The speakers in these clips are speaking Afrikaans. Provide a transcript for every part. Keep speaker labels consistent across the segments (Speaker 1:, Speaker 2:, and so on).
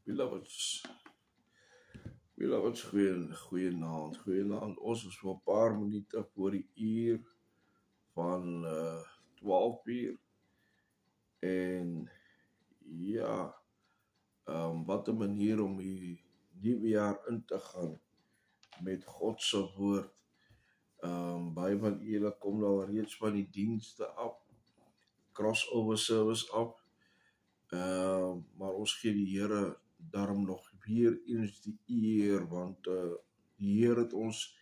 Speaker 1: Beloveds, goeienaand. Ons is voor 'n paar minute voor die uur van 12 uur. En ja, wat 'n manier om die nuwe jaar in te gaan met God se woord. Baie van julle kom al reeds van die dienste af, crossover service af. Maar ons gee die Here daarom nog weer eens die eer, want die Here het ons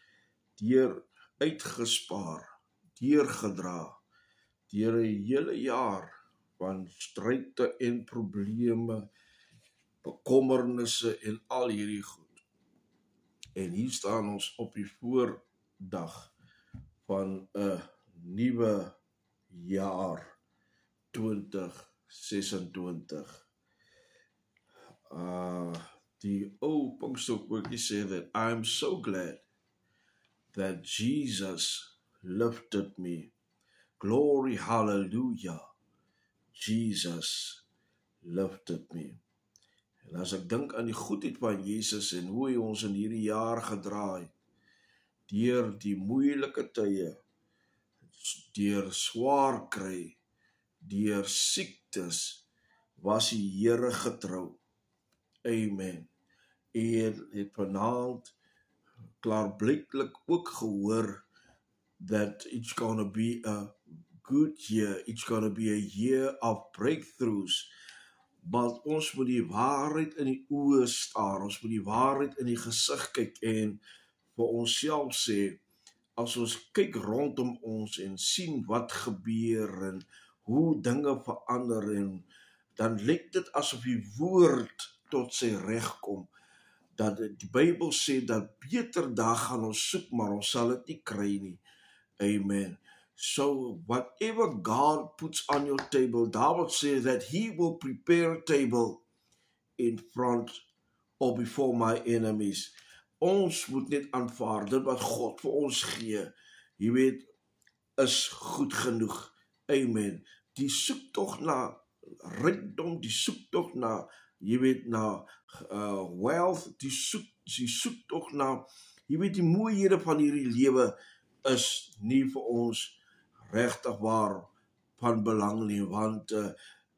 Speaker 1: uitgespaar, deurgedra, deur 'n hele jaar van stryde en probleme, bekommernisse en al hierdie goed. En hier staan ons op die voordag van 'n nuwe jaar 2026. Die ou Pinksterkoortjie sê that I'm so glad that Jesus lifted me. Glory, hallelujah. Jesus lifted me. En as ek dink aan die goedheid van Jesus en hoe hy ons in hierdie jaar gedra het, deur die moeilike tye, deur swaar kry, deur siektes, was die Here getrou. Amen. En het vanaand klaarblyklik ook gehoor that it's gonna be a good year, it's gonna be a year of breakthroughs. Maar ons moet die waarheid in die oë staar, ons moet die waarheid in die gesig kyk en vir onsself sê, as ons kyk rondom ons en sien wat gebeur en hoe dinge verander, en dan lyk dit asof die woord tot sy reg kom, dat die Bybel sê dat beter dae gaan ons soek, maar ons sal dit nie kry nie. Amen. So whatever God puts on your table, David says that he will prepare a table in front or before my enemies. Ons moet net aanvaar dit wat God vir ons gee. Jy weet, is goed genoeg. Amen. Die soektog na rykdom, die soektog na, jy weet, na wealth, die soektog na, jy weet, die mooihede van hierdie lewe is nie vir ons regtig waar van belang nie, want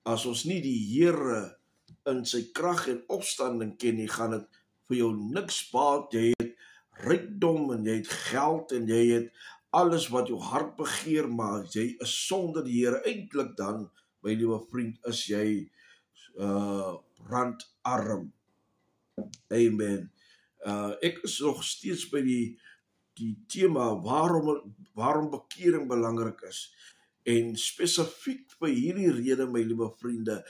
Speaker 1: as ons nie die Here in sy krag en opstanding ken nie, gaan dit vir jou niks baat. Jy het rykdom en jy het geld en jy het alles wat jou hart begeer, maar jy is sonder die Here. Eintlik dan, my liewe vriend, is jy brandarm. Amen. Ek is nog steeds by die tema waarom bekering belangrik is. En spesifiek vir hierdie rede, my liewe vriende,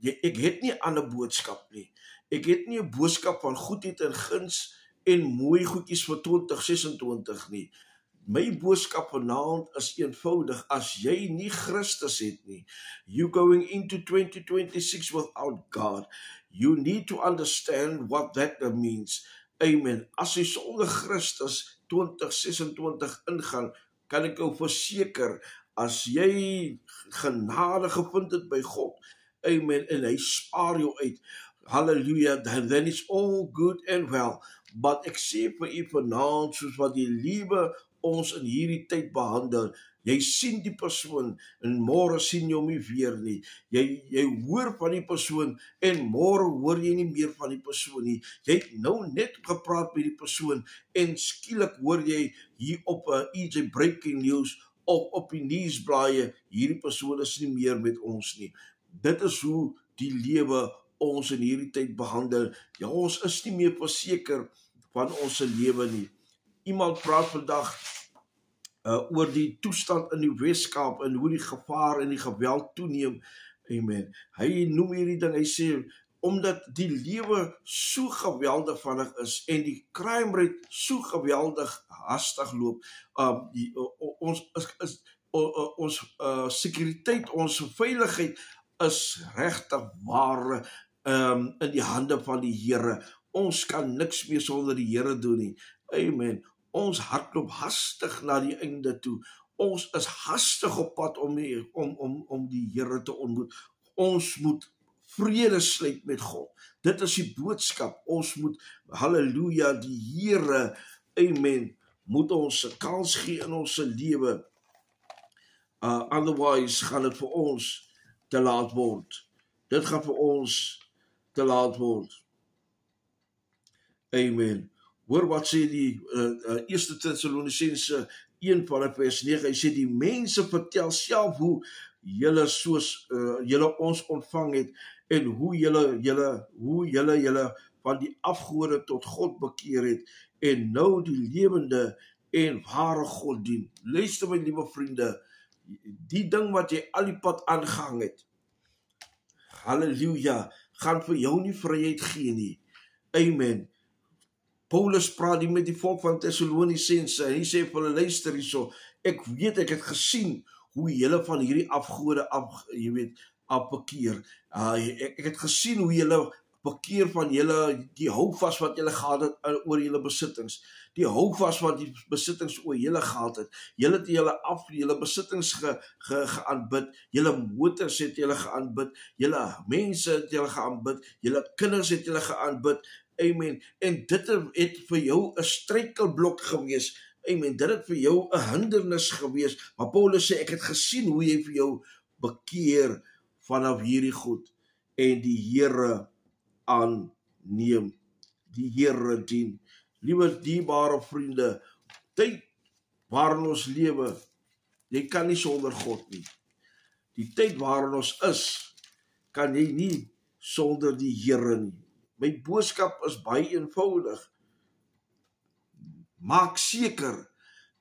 Speaker 1: ek het nie 'n ander boodskap nie. Ek het nie 'n boodskap van goedheid en guns en mooi goedjies vir 2026 nie. My boodskap vanaand is eenvoudig: as jy nie Christus het nie, you going into 2026 without God, you need to understand what that means. Amen. As jy sonder Christus 2026 ingaan, kan ek jou verseker, as jy genade gevind het by God, amen, en hy spaar jou uit, hallelujah, then it's all good and well. But ek sê vir u vanaand, soos wat die liewe ons in hierdie tyd behandel, jy sien die persoon en môre sien jy hom nie weer nie. Jy hoor van die persoon en môre hoor jy nie meer van die persoon nie. Jy het nou net gepraat met die persoon en skielik hoor jy hier op EJ Breaking News of op die nuusblaaie, hierdie persoon is nie meer met ons nie. Dit is hoe die lewe ons in hierdie tyd behandel. Ja, ons is nie meer verseker van ons lewe nie. Iemand praat vandag oor die toestand in die Weskaap en hoe die gevaar en die geweld toeneem. Amen. Hy noem hierdie ding, hy sê, omdat die lewe so geweldig vinnig is en die crime rate so geweldig hastig loop, ons sekuriteit, ons veiligheid is regtig ware in die hande van die Here. Ons kan niks meer sonder die Here doen nie. Amen. Ons hardloop hastig na die einde toe. Ons is hastig op pad om die Here te ontmoet. Ons moet vrede sluit met God. Dit is die boodskap. Ons moet, halleluja, die Here, amen, moet ons 'n kans gee in ons lewe. Otherwise gaan dit vir ons te laat word. Dit gaan vir ons te laat word. Amen. Hoor wat sê die 1 Tessalonisense 1 vanaf vers 9. Hy sê die mense vertel self hoe julle soos julle ons ontvang het en hoe julle van die afgode tot God bekeer het en nou die lewende en ware God dien. Luister my liewe vriende, die ding wat jy al die pad aangehang het, halleluja, gaan vir jou nie vryheid gee nie. Amen. Paulus praat hier met die volk van Tessalonisense en hy sê vir hulle, luister hierso, ek weet, ek het gesien hoe julle van hierdie afgode afbekeer. Ek het gesien hoe julle bekeer van julle, die houvas wat julle gehad het oor julle besittings, die houvas wat die besittings oor julle gehad het. Julle het julle besittings geaanbid, julle motors het julle geaanbid, julle mense het julle geaanbid, julle kinders het julle geaanbid. Amen. En dit het vir jou 'n struikelblok gewees. Amen. Dit het vir jou 'n hindernis gewees. Maar Paulus sê, ek het gesien hoe jy vir jou bekeer vanaf hierdie goed en die Here aanneem, die Here dien. Liewe dierbare vriende, tyd waarin ons lewe, jy kan nie sonder God nie. Die tyd waarin ons is, kan jy nie sonder die Here nie. My boodskap is baie eenvoudig. Maak seker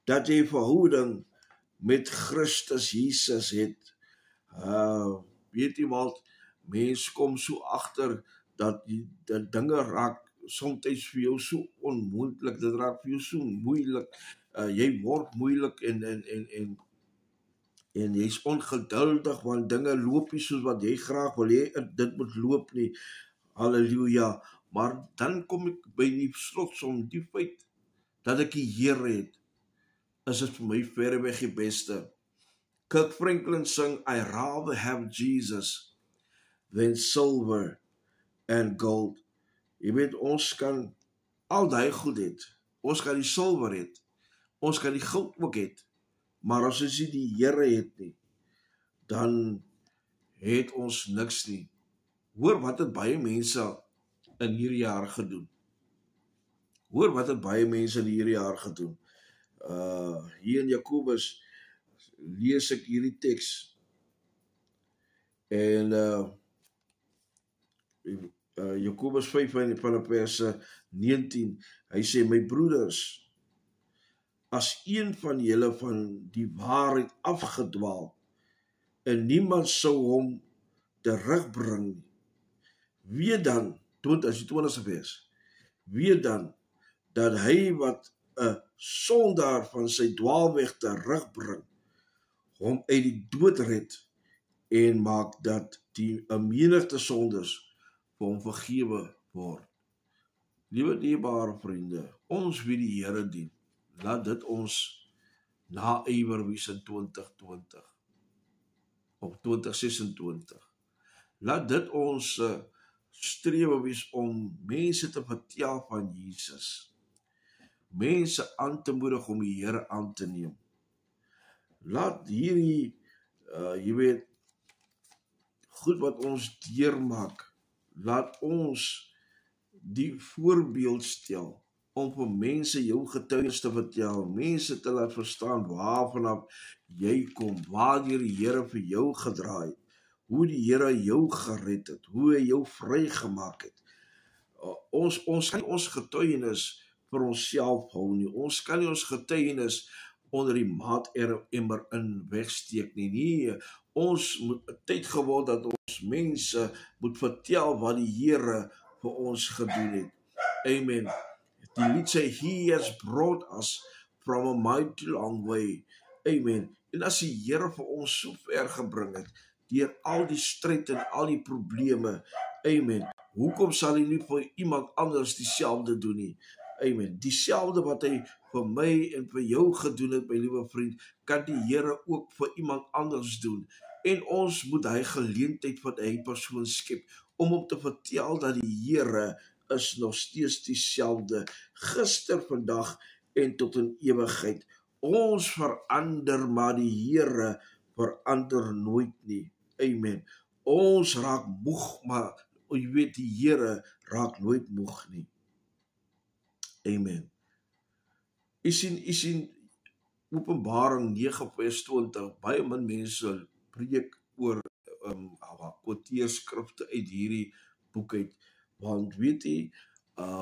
Speaker 1: dat jy verhouding met Christus Jesus het. Weet jy wat, mense kom so agter dat die dinge raak soms vir jou so onmoontlik, dit raak vir jou so moeilik. Jy word moeilik en jy's ongeduldig want dinge loop nie soos wat jy graag wil hê dit moet loop nie. Halleluja, maar dan kom ek by die slotsom, die feit dat ek die Here het, is dit vir my verreweg die beste. Kirk Franklin sing, I rather have Jesus than silver and gold. Jy weet, ons kan al die goed het, ons kan die silwer het, ons kan die goud ook het, maar as ons nie die Here het nie, dan het ons niks nie. Hoor wat het baie mense in hierdie jaar gedoen. Hoor wat het baie mense in hierdie jaar gedoen. Hier in Jakobus lees ek hierdie teks. En Jakobus 5 van vers 19, hy sê, my broeders, as een van julle van die waarheid afgedwaal, en niemand sou hom terugbring nie, weet dan, as die 20ste vers, weet dan, dat hy wat 'n sondaar van sy dwaalweg terugbring, hom uit die dood red, en maak dat die 'n menigte sondes vir hom vergewe word. Liewe dierbare vriende, ons wie die Here dien, laat dit ons naeywer wees in 2020, of 2026. Laat dit ons strewe wees om mense te vertel van Jesus. Mense aan te moedig om die Here aan te neem. Laat hierdie, jy weet, goed wat ons deurmaak, laat ons die voorbeeld stel, om vir mense jou getuienis te vertel, mense te laat verstaan waarvanaf jy kom, waardeur die Here vir jou gedraai het, hoe die Here jou gered het, hoe hy jou vrygemaak het. Ons kan ons getuienis vir onsself hou nie, ons kan nie ons getuienis onder die maatemmer in wegsteek nie. Nee, ons moet tyd geword dat ons mense moet vertel wat die Here vir ons gedoen het. Amen. Die lied sê, He has brought us from a mighty long way. Amen. En as die Here vir ons so ver gebring het, deur al die stryd en al die probleme, amen, hoekom sal hy nie vir iemand anders dieselfde doen nie? Amen. Dieselfde wat hy vir my en vir jou gedoen het, my liewe vriend, kan die Here ook vir iemand anders doen. en ons moet hy geleentheid van hy persoon skep, om hom te vertel dat die Here is nog steeds dieselfde, gister, vandag en tot in ewigheid. Ons verander, maar die Here verander nooit nie. Amen. Ons raak moeg, maar jy weet, die Here raak nooit moeg nie. Amen. U sien Openbaring 9:20, baie min mense preek oor quoteerskrifte uit hierdie boek uit, want weet jy,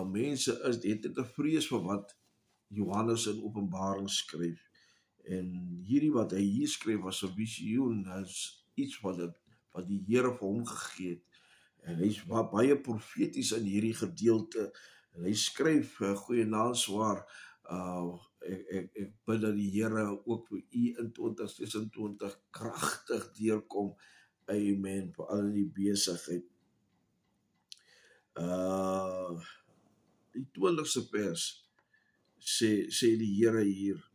Speaker 1: mense het net 'n vrees vir wat Johannes in Openbaring skryf, en hierdie wat hy hier skryf was 'n visioen, is iets wat die Here vir hom gegee het, en hy's baie profeties in hierdie gedeelte, en hy skryf, goeienaamswaar, ek bid dat die Here ook vir u in 2026 kragtig deurkom, amen, vir al die besigheid. Die 20ste vers sê die Here hier,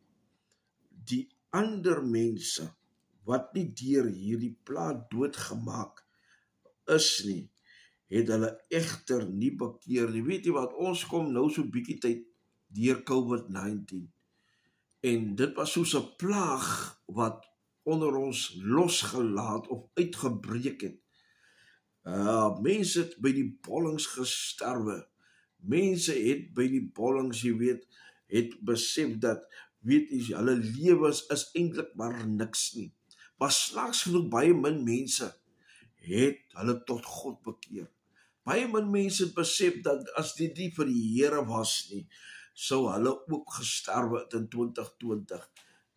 Speaker 1: die ander mense wat nie deur hierdie plaag doodgemaak is nie, het hulle egter nie bekeer nie. Weet jy wat, ons kom nou so bietjie tyd deur COVID-19, en dit was soos 'n plaag wat onder ons losgelaat of uitgebreek het. Mense het by die bollings gesterwe. Mense het by die bollings, jy weet, het besef dat, weet jy, hulle lewens is eintlik maar niks nie. Maar snaaks genoeg, baie min mense het hulle tot God bekeer. Baie min mense het besef dat as dit nie vir die Here was nie, sou hulle ook gesterwe het in 2020.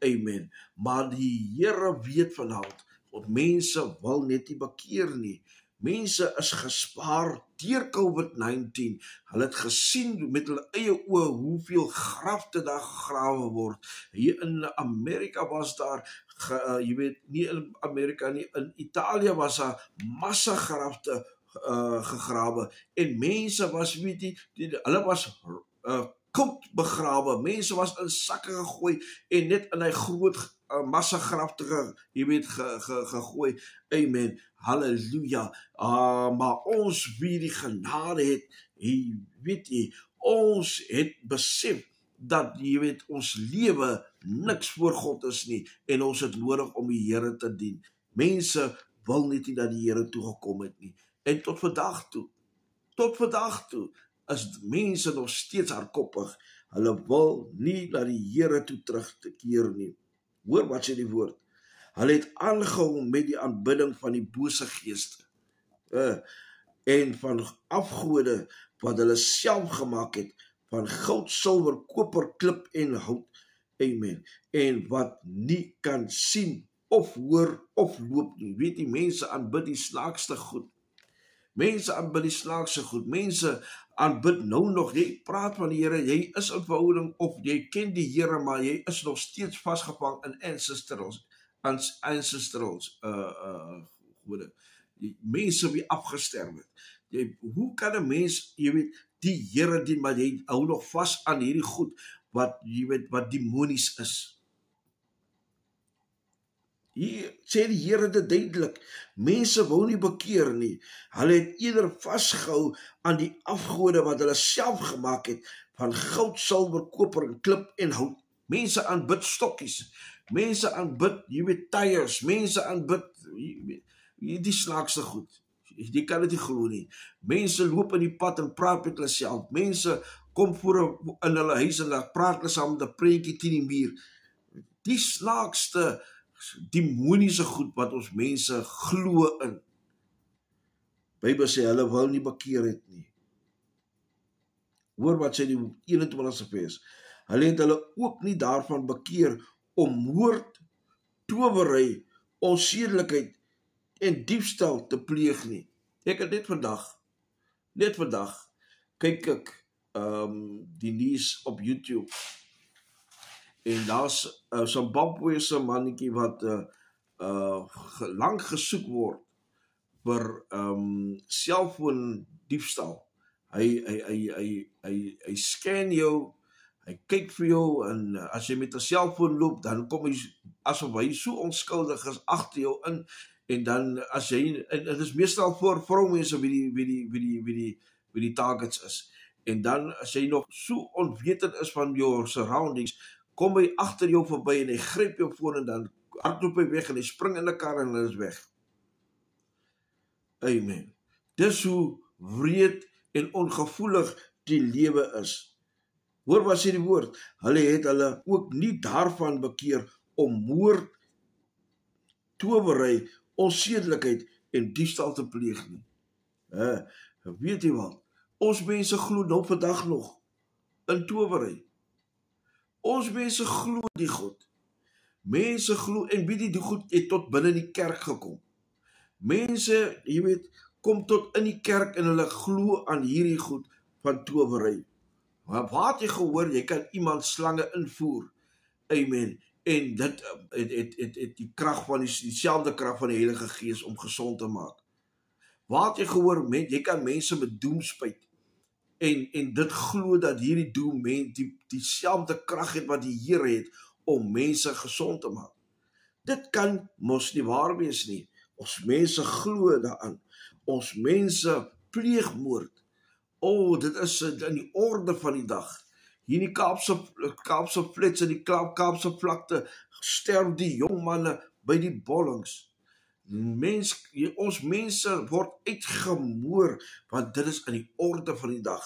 Speaker 1: Amen. Maar die Here weet vanavond, want mense wil net nie bekeer nie. Mense is gespaar deur COVID-19. Hulle het gesien met hulle eie oë hoeveel grafte daar gegrawe word. Hier in Amerika was daar, jy weet, nie in Amerika nie, in Italië was daar massa grafte gegrawe, en mense was, weet jy, hulle was koud begrawe, mense was in sakke gegooi, en net in hy groot massa grafte, jy weet, gegooi. Amen, halleluja. Maar ons wie die genade het, weet jy, ons het besef dat, jy weet, ons lewe niks voor God is nie, en ons het nodig om die Here te dien. Mense wil net nie dat die Here toegekom het nie, en tot vandag toe, is mense nog steeds hardkoppig. Hulle wil nie na die Here toe terug te keer nie. Hoor wat sê die woord. Hulle het aangehou met die aanbidding van die bose geeste, en van afgode wat hulle self gemaak het, van goud, silwer, koper, klip en hout. Amen. En wat nie kan sien of hoor of loop nie. Weet jy, mense aanbid die snaakste goed. Mense aanbid die snaakste goed. Mense aanbid nou nog. Jy praat van die Here, jy is in verhouding, of jy ken die Here, maar jy is nog steeds vasgevang in ancestrals gode. Mense wie afgesterf het. Hoe kan 'n mens, jy weet, die Here dien, maar jy hou nog vas aan hierdie goed wat, jy weet, wat demonies is? Hier sê die Here dit duidelik, mense wou nie bekeer nie, hulle het eerder vasgehou aan die afgode wat hulle self gemaak het, van goud, silwer, koper en klip en hout. Mense aanbid stokkies, mense aanbid, jy weet, tyres, mense aanbid, die snaakste goed. Jy kan dit nie glo nie. Mense loop in die pad en praat met hulle self. Mense kom voor in hulle huis en hulle praat hulle saam met 'n prentjie teen die muur. Die snaakste demoniese goed wat ons mense glo in. Bybel sê hulle wil nie bekeer het nie. Hoor wat sê die 21ste vers. Hulle het hulle ook nie daarvan bekeer om moord, towery, onsedelikheid en diefstal te pleeg nie. Ek het net vandag kyk ek die nuus op YouTube, en daar's Zimbabweëse mannetjie wat lank gesoek word vir selfoon diefstal. Hy scan jou, hy kyk vir jou, en as jy met 'n selfoon loop, dan kom hy asof hy so onskuldig is agter jou in, En dan as jy, en dit is meestal vir vroumense wie die targets is. En dan as jy nog so onwetend is van jou surroundings, kom hy agter jou verby en hy gryp jou voor en dan hardloop hy weg en hy spring in 'n kar en hy is weg. Amen. Dis hoe wreed en ongevoelig die lewe is. Hoor wat sê die woord, hulle het hulle ook nie daarvan bekeer om moord, towery, onsedelikheid en diefstal te pleeg nie. Weet jy wat? Ons mense glo nou vandag nog in towery. Ons mense glo die goed. Mense glo, en weet jy, die goed het tot binne die kerk gekom. Mense, jy weet, kom tot in die kerk en hulle glo aan hierdie goed van towery. Maar wat jy gehoor, jy kan iemand slange invoer. Amen. En dit het die krag van dieselfde krag van die Heilige Gees om gesond te maak. Wat jy gehoor, jy kan mense met doem spuit. En dit glo dat hierdie doem dieselfde krag het wat die Here het om mense gesond te maak. Dit kan mos nie waar wees nie. Ons mense glo daaraan. Ons mense pleeg moord. Dit is in die orde van die dag. Hier in die Kaapse flats en die Kaapse vlakte sterf die jong manne by die bollings. Ons mense word uitgemoor, want dit is in die orde van die dag.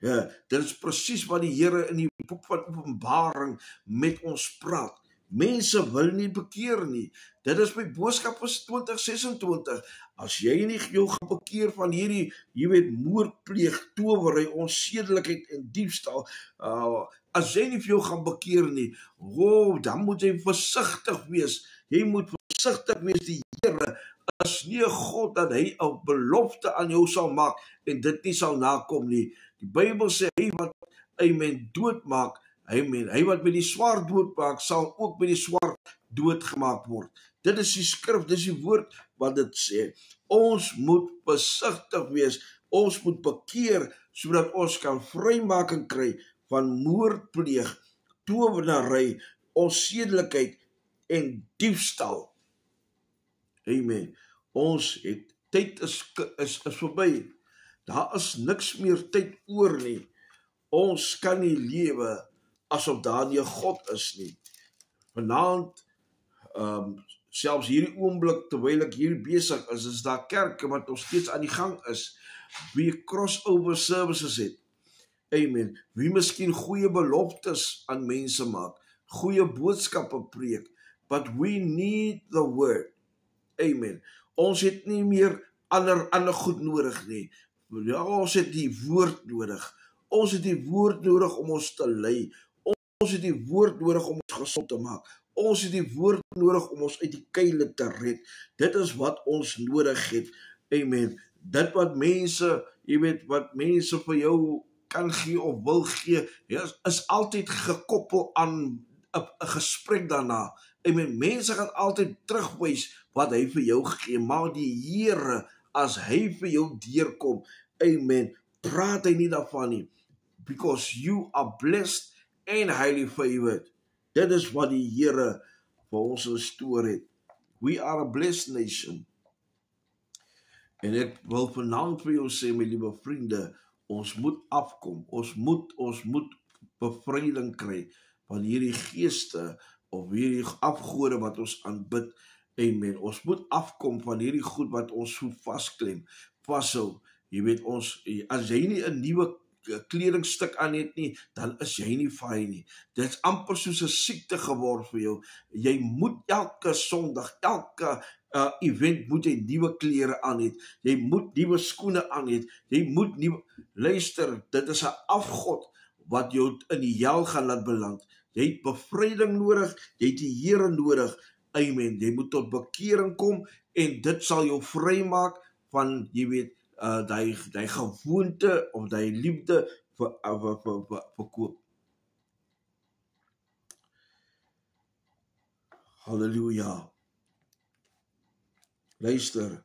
Speaker 1: Ja, dit is presies wat die Here in die boek van Openbaring met ons praat. Mense wil nie bekeer nie. Dit is my boodskap vir 2026. As jy nie jou gaan bekeer van hierdie, jy weet, moordpleeg, towery, onsedelikheid en diefstal, as jy nie vir jou gaan bekeer nie, dan moet jy versigtig wees. Jy moet versigtig wees. Die Here is nie 'n God dat hy 'n belofte aan jou sal maak en dit nie sal nakom nie. Die Bybel sê hy wat doodmaak, hy wat met die swaard doodmaak, sal ook met die swaard doodgemaak word. Dit is die skrif, dit is die woord wat dit sê. Ons moet besigtig wees, ons moet bekeer, sodat ons kan vrymaking kry van moordpleeg, towenaary, onsedelikheid en diefstal. Amen. Tyd is verby. Daar is niks meer tyd oor nie. Ons kan nie lewe asof daar nie 'n God is nie. Vanaand, selfs hierdie oomblik, terwyl ek hier besig is daar kerke wat nog steeds aan die gang is, wie crossover services het. Amen. Wie miskien goeie beloftes aan mense maak, goeie boodskappe preek, but we need the word. Amen. Ons het nie meer ander goed nodig nie. Ons het die woord nodig. Ons het die woord nodig om ons te lei. Ons het die woord nodig om ons gesond te maak. Ons het die woord nodig om ons uit die kuile te red. Dit is wat ons nodig het. Amen. Dit wat mense, jy weet, wat mense vir jou kan gee of wil gee, is altyd gekoppel aan 'n gesprek daarna. Amen. Mense gaan altyd terugwys wat hy vir jou gee, maar die Here, as hy vir jou deurkom, amen, praat hy nie daarvan nie. Because you are blessed and highly favored. Dit is wat die Here vir ons gestoor het. We are a blessed nation. En ek wil vanaand vir jou sê, my liewe vriende, ons moet afkom. Ons moet bevryding kry van hierdie geeste of hierdie afgode wat ons aanbid. Amen. Ons moet afkom van hierdie goed wat ons so vashou. Jy weet, as jy nie 'n nuwe kledingstuk aan het nie, dan is jy nie vry nie. Dit is amper soos 'n siekte geword vir jou. Jy moet elke Sondag, elke event moet jy nuwe klere aan het. Jy moet nuwe skoene aan het. Jy moet luister, dit is 'n afgod wat jou in die hel gaan laat beland. Jy het bevryding nodig, jy het die Here nodig. Amen. Jy moet tot bekering kom en dit sal jou vrymaak van, jy weet, die gewoonte of die liefde vir koop. Halleluja. Luister,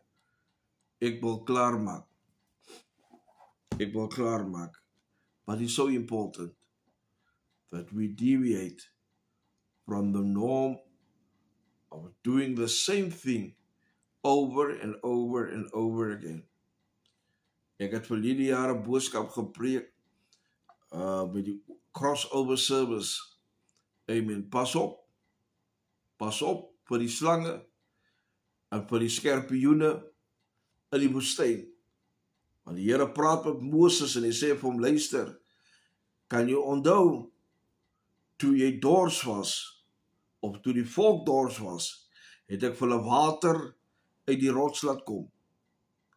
Speaker 1: ek wil klaarmaak. But it's so important that we deviate from the norm of doing the same thing over and over and over again. Ek het verlede jare boodskap gepreek met die crossover service. Amen. Pas op vir die slange en vir die skorpioene in die woestyn. Want die Here praat met Moses en hy sê vir hom, luister, kan jy onthou toe jy dors was, of toe die volk dors was, het ek vir hulle water uit die rots laat kom.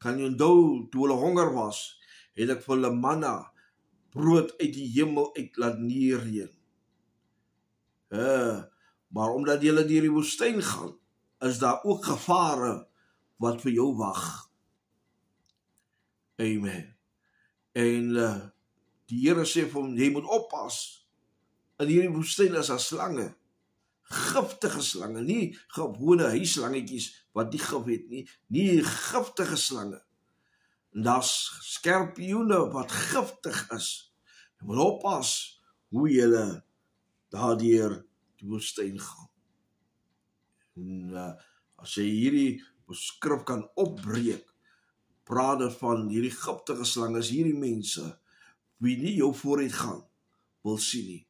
Speaker 1: Kan jy onthou toe hulle honger was, het ek vir hulle manna, brood uit die hemel uit laat neerreën. Maar omdat julle deur die woestyn gaan, is daar ook gevare wat vir jou wag. Amen. En die Here sê vir hom, jy moet oppas. In hierdie woestyn is daar slange, giftige slange, nie gewone huisslangetjies wat nie gif het nie giftige slange. En daar's skorpioene wat giftig is. Jy moet oppas hoe jy daardeur die woestyn gaan. En as jy hierdie skrif kan opbreek, praat dit van hierdie giftige slange, is hierdie mense wie nie jou vooruit gaan wil sien nie.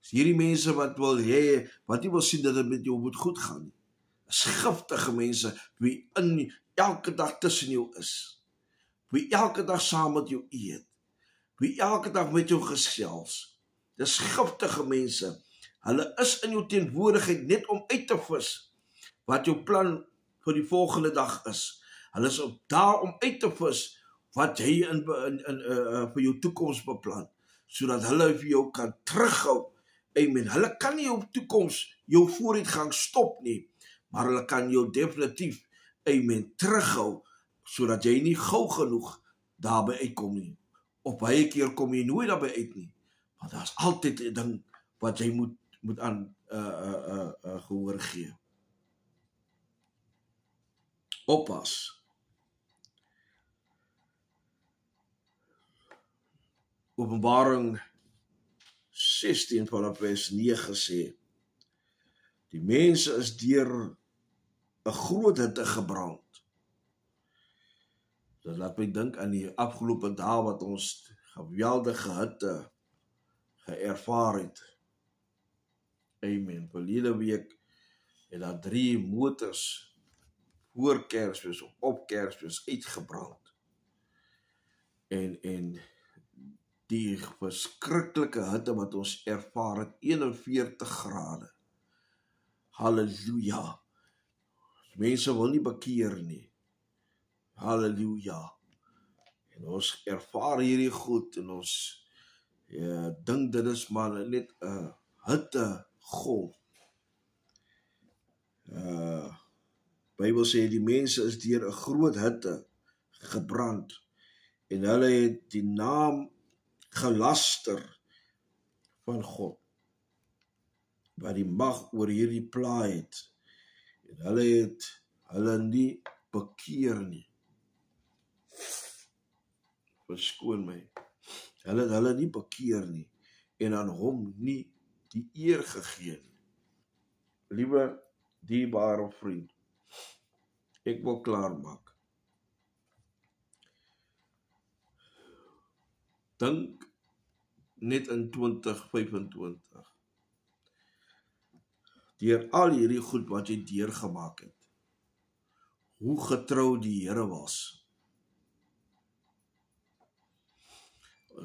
Speaker 1: Is hierdie mense wat nie wil sien dat dit met jou moet goed gaan nie. Is giftige mense wie in elke dag tussen jou is. Wie elke dag saam met jou eet. Wie elke dag met jou gesels. Dis giftige mense. Hulle is in jou teenwoordigheid net om uit te vis wat jou plan vir die volgende dag is. Hulle is daar om uit te vis wat jy vir jou toekoms beplan, sodat hulle vir jou kan terughou. Amen. Hulle kan nie jou toekoms, jou vooruitgang stop nie, maar hulle kan jou definitief, amen, terughou, sodat jy nie gou genoeg daarby uitkom nie. Op baie keer kom jy nooit daarby uit nie, want daar is altyd 'n ding wat jy moet aan gehoor gee. Oppas. Openbaring 16 vanaf vers 9 sê, die mense is deur 'n groot hitte gebrand. Dit laat my dink aan die afgelope dae wat ons geweldige hitte geervaar het. Amen. Verlede week het daar 3 motors voor Kersfees of op Kersfees uitgebrand. En die verskriklike hitte wat ons ervaar het, 41 grade. Halleluja. Mense wil nie bekeer nie. Halleluja. En ons ervaar hierdie goed en ons dink dit is maar net 'n hittegolf. Bybel sê die mense is deur 'n groot hitte gebrand en hulle het die naam gelaster van God, wat die mag oor hierdie plaag het, en hulle het hulle nie bekeer nie. Verskoon my. Hulle het hulle nie bekeer nie, en aan hom nie die eer gegee nie. Liewe dierbare vriend, ek wil klaarmaak. Dink net in 2025. Deur al hierdie goed wat jy deurgemaak het, hoe getrou die Here was.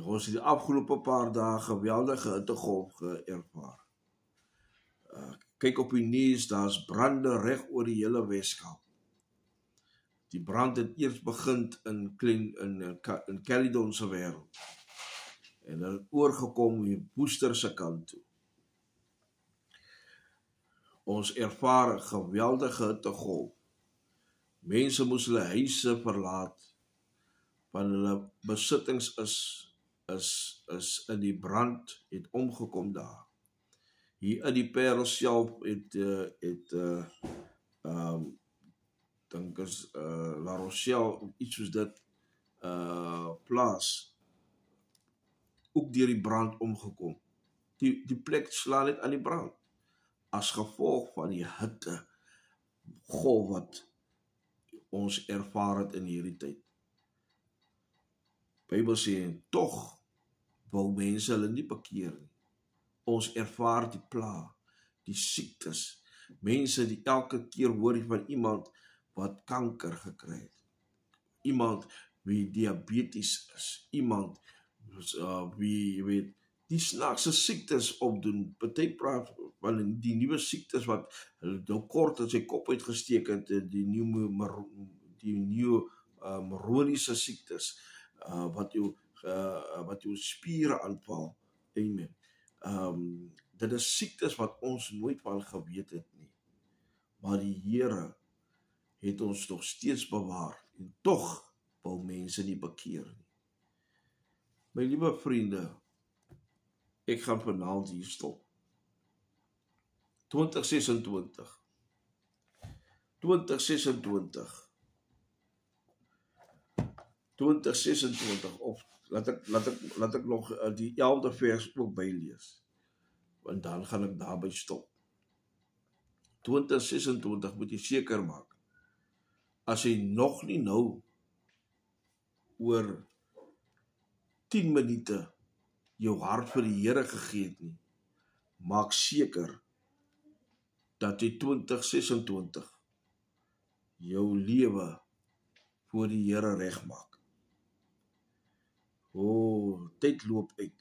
Speaker 1: Ons het die afgelope paar dae geweldige hittegolf geervaar. Kyk op die nuus, daar's brande reg oor die hele Weskaap. Die brand het eers begin in Caledon se wêreld. En het oorgekom hier Woester se kant toe. Ons ervaar 'n geweldige hittegolf. Mense moes hulle huise verlaat, want hulle besittings is in die brand, het omgekom daar. Hier in die Parel self dink is La Rochelle, iets soos dit, plaas, ook deur die brand omgekom. Die plek slaan net aan die brand, as gevolg van die hitte golf wat ons ervaar het in hierdie tyd. Bybel sê, en tog wou mense hulle nie bekeer nie. Ons ervaar die pla, die siektes, mense die elke keer hoor van iemand wat kanker gekry het, iemand wie diabetes is, iemand wie, jy weet, die snaakse siektes opdoen. Party praat van die nuwe siektes wat nou kort in sy kop uitgesteek het, die nuwe moroniese siektes, wat jou spiere aanval. Amen. Dit is siektes wat ons nooit van geweet het nie. Maar die Here het ons nog steeds bewaar, en tog wil mense nie bekeer nie. My liewe vriende, ek gaan vanaand hier stop. 2026, of laat ek nog die 11de vers ook bylees, want dan gaan ek daarby stop. 2026 moet jy seker maak, as jy nog nie nou oor 10 minute jou hart vir die Here gegee het nie, maak seker dat jy 2026 jou lewe voor die Here regmaak. Tyd loop uit.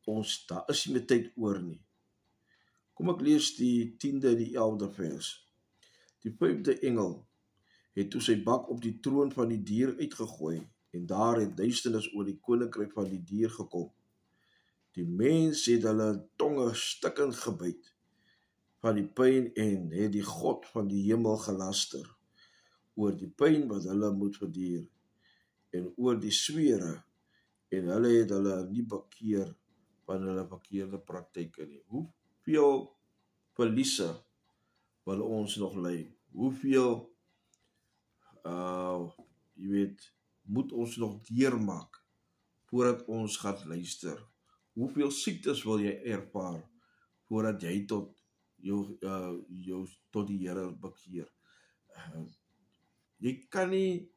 Speaker 1: Daar is nie meer tyd oor nie. Kom ek lees die 10de en die 11de vers. Die 5de engel het toe sy bak op die troon van die dier uitgegooi, en daar het duisternis oor die koninkryk van die dier gekom. Die mens het hulle tonge stikkend gebyt van die pyn, en het die God van die hemel gelaster oor die pyn wat hulle moet verduur, en oor die swere, en hulle het hulle nie bekeer van hulle verkeerde praktyke nie. Hoeveel verliese wil ons nog ly? Hoeveel jy weet, moet ons nog deurmaak voordat ons gaan luister? Hoeveel siektes wil jy ervaar voordat jy tot die Here bekeer? Jy kan nie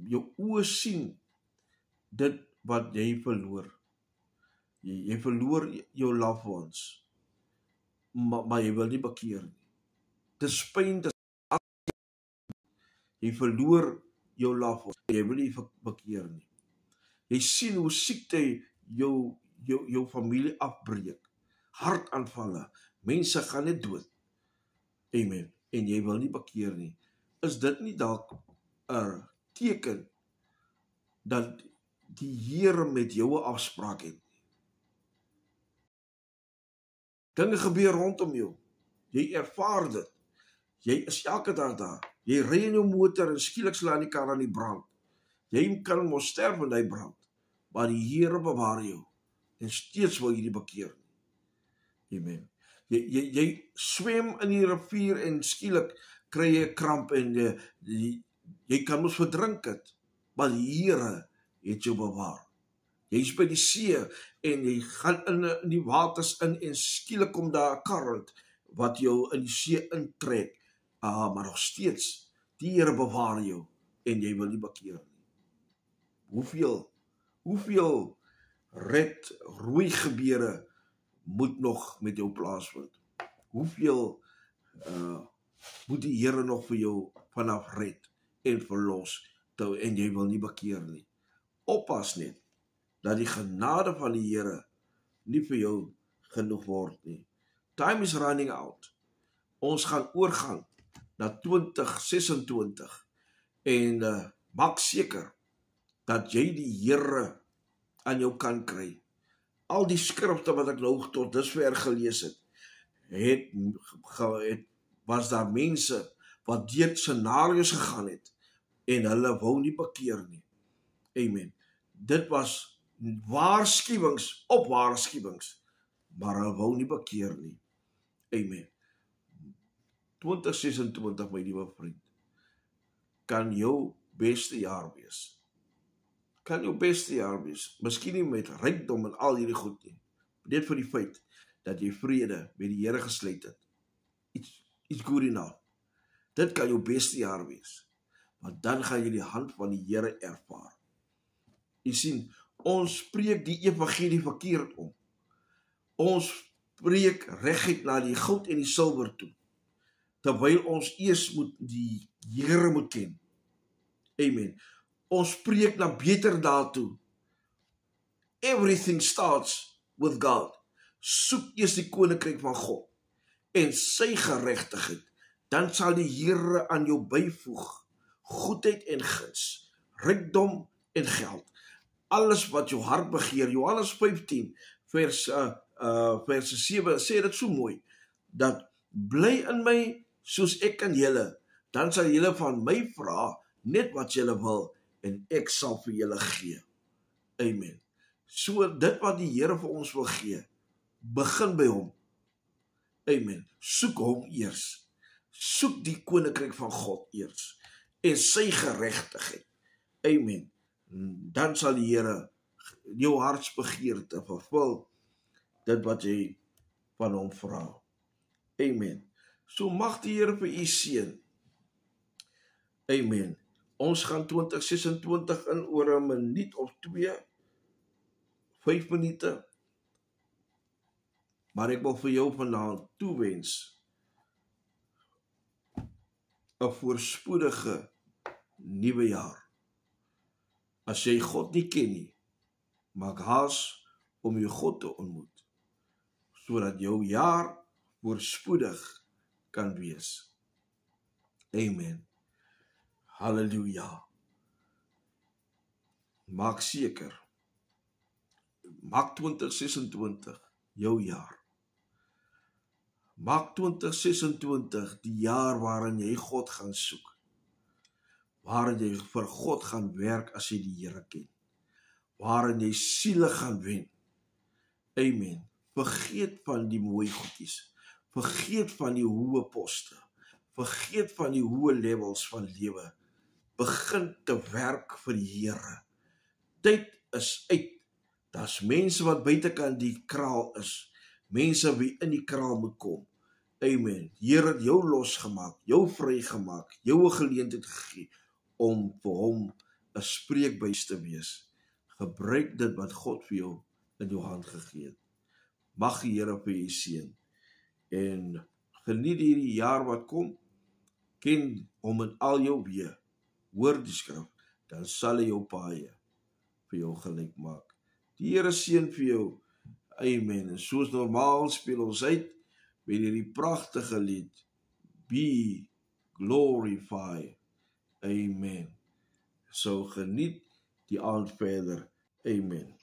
Speaker 1: jou oë sien dit wat jy verloor. Jy verloor jou loved ones, maar jy wil nie bekeer nie. Dis pyn, jy verloor jou loved ones, jy wil nie bekeer nie. Jy sien hoe siekte jou familie afbreek, hartaanvalle, mense gaan net dood. Amen. En jy wil nie bekeer nie. Is dit nie dalk 'n teken dat die Here met jou 'n afspraak het? Dinge gebeur rondom jou. Jy ervaar dit. Jy is elke dag daar. Jy ry in jou motor en skielik slaan die kar aan die brand. Jy kan mos sterf in die brand, maar die Here bewaar jou, en steeds wil jy nie bekeer nie. Amen. Jy swem in die rivier en skielik kry jy 'n kramp en jy kan mos verdrink het, maar die Here het jou bewaar. Jy is by die see en jy gaan in die waters in en skielik kom daar 'n current wat jou in die see intrek. Maar nog steeds, die Here bewaar jou en jy wil nie bekeer nie. Hoeveel rooi gebeure moet nog met jou plaasvind? Hoeveel moet die Here nog vir jou vanaf red en verlos, en jy wil nie bekeer nie? Oppas net, dat die genade van die Here nie vir jou genoeg word nie. Time is running out. Ons gaan oorgaan na 2026, en maak seker dat jy die Here aan jou kan kry. Al die skrifte wat ek nou tot dusver gelees het, was daar mense wat deur scenario's gegaan het, en hulle wou nie bekeer nie. Amen. Dit was waarskuwings op waarskuwings, maar hulle wou nie bekeer nie. Amen. 2026, my liewe vriend, kan jou beste jaar wees. Kan jou beste jaar wees. Miskien nie met rykdom en al hierdie goed nie. Net vir die feit dat jy vrede met die Here gesluit het. It's good enough. Dit kan jou beste jaar wees. want dan gaan jy die hand van die Here ervaar. Jy sien, ons spreek die evangelie verkeerd om. Ons spreek reguit na die goud en die silwer toe, terwyl ons eers moet die Here moet ken. Amen. Ons spreek na beter daartoe. Everything starts with God. Soek eers die koninkryk van God en sy geregtigheid, dan sal die Here aan jou byvoeg goedheid en guns, rykdom en geld. Alles wat jou hart begeer. Johannes 15 vers 7 sê dit so mooi, dat bly in my soos ek in julle, dan sal julle van my vra net wat julle wil en ek sal vir julle gee. Amen. So dit wat die Here vir ons wil gee, begin by hom. Amen. Soek hom eers. Soek die koninkryk van God eers en sy geregtigheid. Amen. Dan sal die Here jou hartsbegeerte vervul, dit wat jy van hom vra. Amen. So mag die Here vir u seën. Amen. Ons gaan 2026 in oor 'n minuut of 2, 5 minute. Maar ek wil vir jou vanaand toewens 'n voorspoedige nuwe jaar. As jy God nie ken nie, maak haas om jou God te ontmoet, sodat jou jaar voorspoedig kan wees. Amen. Halleluja. Maak seker, maak 2026 jou jaar. Maak 2026 die jaar waarin jy God gaan soek, waarin jy vir God gaan werk as jy die Here ken, waarin jy siele gaan wen. Amen. Vergeet van die mooi goedjies, vergeet van die hoë poste, vergeet van die hoë levels van lewe. Begin te werk vir die Here. Tyd is uit. Daar's mense wat buitekant die kraal is, mense wie in die kraal moet kom. Amen. Die Here het jou losgemaak, jou vrygemaak, jou 'n geleentheid gegee om vir hom 'n spreekbuis te wees. Gebruik dit wat God vir jou in jou hand gegee het. Mag die Here vir u seën en geniet hierdie jaar wat kom. Ken hom in al jou weë. Hoor die skrif, dan sal hy jou paaie vir jou gelyk maak. Die Here seën vir jou. Amen. En soos normaal speel ons uit met hierdie pragtige lied, Be Glorified. Amen. So geniet die aand verder. Amen.